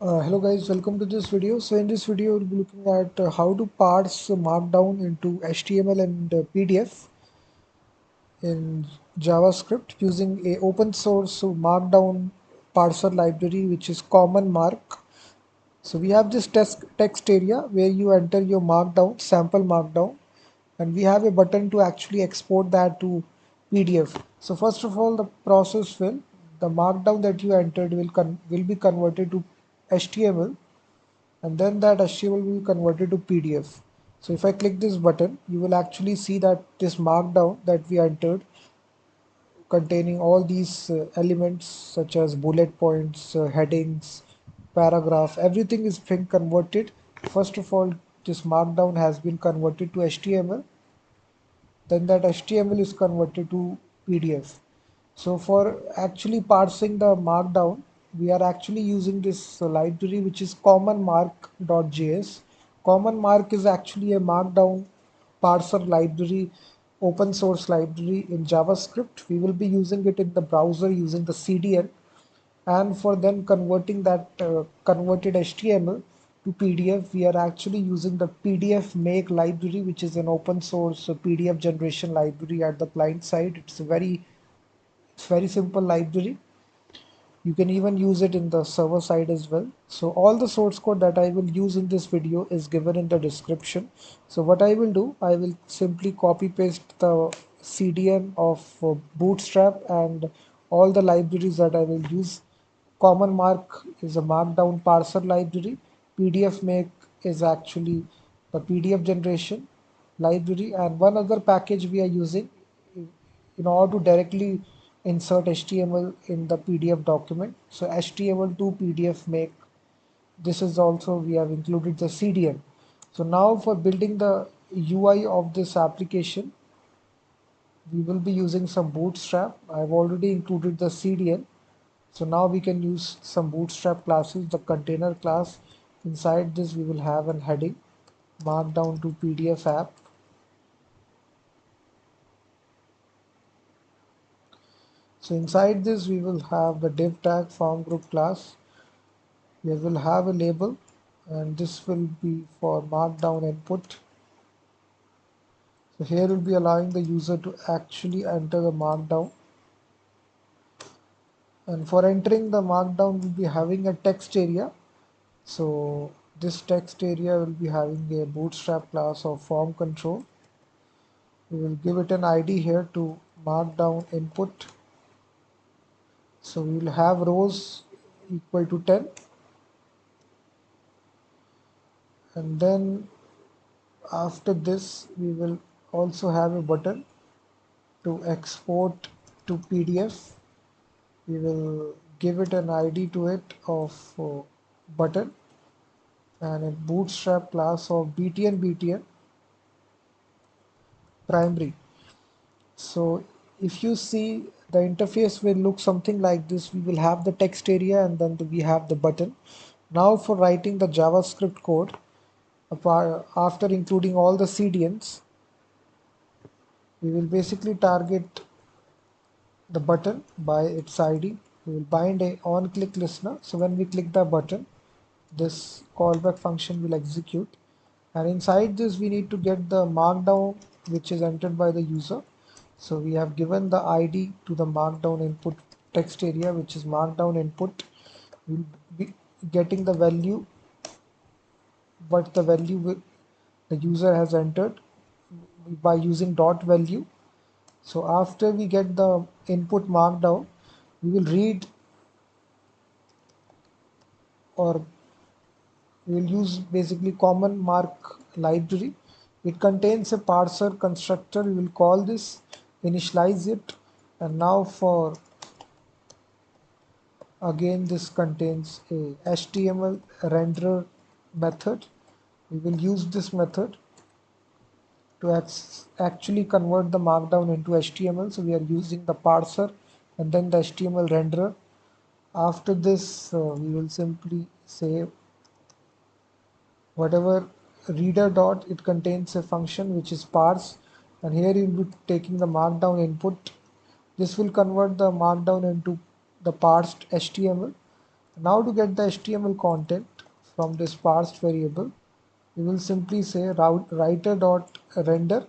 Hello guys, welcome to this video. So in this video we'll be looking at how to parse Markdown into HTML and PDF in JavaScript using a open source Markdown parser library which is CommonMark. So we have this text area where you enter your Markdown, sample Markdown, and we have a button to actually export that to PDF. So first of all, the process the Markdown that you entered will be converted to HTML, and then that HTML will be converted to PDF. So if I click this button, you will actually see that this markdown that we entered containing all these elements such as bullet points, headings, paragraph, everything is being converted. First of all, this markdown has been converted to HTML, then that HTML is converted to PDF. So for actually parsing the markdown, we are actually using this library which is CommonMark.js. CommonMark is actually a markdown parser library, open source library in JavaScript. We will be using it in the browser using the CDN, and for then converting that converted HTML to PDF, we are actually using the PDFMake library, which is an open source PDF generation library at the client side. It's very simple library. You can even use it in the server side as well. So all the source code that I will use in this video is given in the description. So what I will do, I will simply copy paste the CDN of Bootstrap and all the libraries that I will use. CommonMark is a markdown parser library. PDFMake is actually the PDF generation library, and one other package we are using in order to directly insert HTML in the PDF document. So HTML to PDF make, this is also we have included the CDN. So now for building the UI of this application, we will be using some Bootstrap. I've already included the CDN. So now we can use some Bootstrap classes, the container class. Inside this we will have an heading, markdown to PDF app. So inside this we will have the div tag form group class. We will have a label, and this will be for markdown input. So here we'll be allowing the user to actually enter the markdown. And for entering the markdown, we'll be having a text area. So this text area will be having a bootstrap class of form control. We will give it an ID here to markdown input. So we will have rows equal to 10, and then after this we will also have a button to export to PDF. We will give it an ID to it of button and a bootstrap class of btn primary. So if you see, the interface will look something like this. We will have the text area, and then we have the button. Now for writing the JavaScript code, after including all the CDNs, we will basically target the button by its ID. We will bind a on-click listener. So when we click the button, this callback function will execute. And inside this, we need to get the markdown which is entered by the user. So we have given the ID to the markdown input text area, which is markdown input. We'll be getting the value, what the value the user has entered by using dot value. So after we get the input markdown, we will read, or we will use basically CommonMark library. It contains a parser constructor. We will call this, initialize it, and now for again this contains a HTML renderer method. We will use this method to actually convert the markdown into HTML. So we are using the parser and then the HTML renderer. After this, we will simply say whatever reader dot, it contains a function which is parse, and here you will be taking the markdown input. This will convert the markdown into the parsed HTML. Now to get the HTML content from this parsed variable, we will simply say writer.render,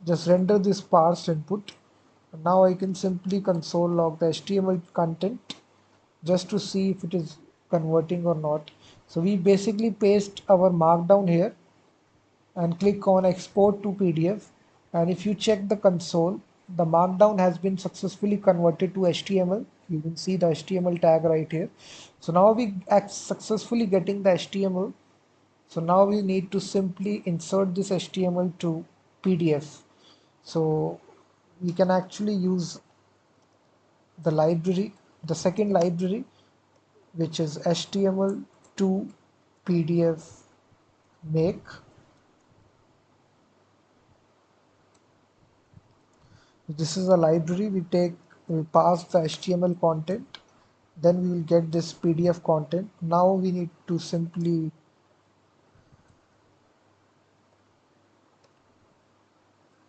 just render this parsed input. And now I can simply console log the HTML content just to see if it is converting or not. So we basically paste our markdown here and click on export to PDF, and if you check the console, the markdown has been successfully converted to HTML. You can see the HTML tag right here. So now we are successfully getting the HTML. So now we need to simply insert this HTML to PDF. So we can actually use the library, the second library, which is HTML to PDF make. This is a library. We pass the HTML content, then we will get this PDF content. Now we need to simply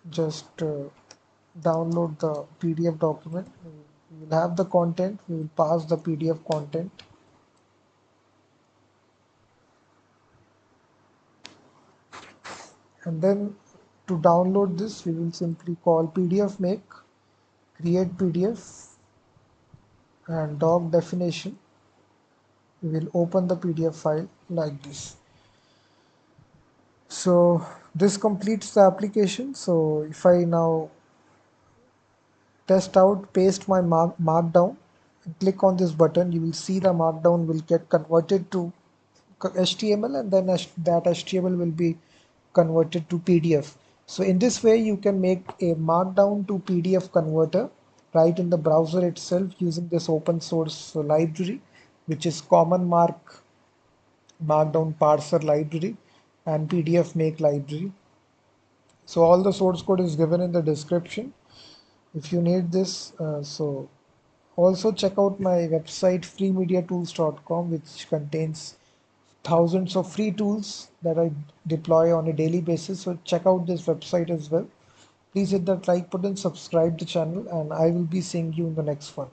just download the PDF document. We will have the content, we will pass the PDF content, and then to download this we will simply call PDFMake, create PDF, and doc definition. We will open the PDF file like this. So this completes the application. So if I now test out, paste my markdown, and click on this button, you will see the markdown will get converted to HTML, and then that HTML will be converted to PDF. So in this way you can make a markdown to PDF converter right in the browser itself using this open source library, which is CommonMark Markdown Parser library and PDFMake library. So all the source code is given in the description if you need this. So also check out my website freemediatools.com, which contains thousands of free tools that I deploy on a daily basis. So check out this website as well. Please hit that like button, subscribe the channel, and I will be seeing you in the next one.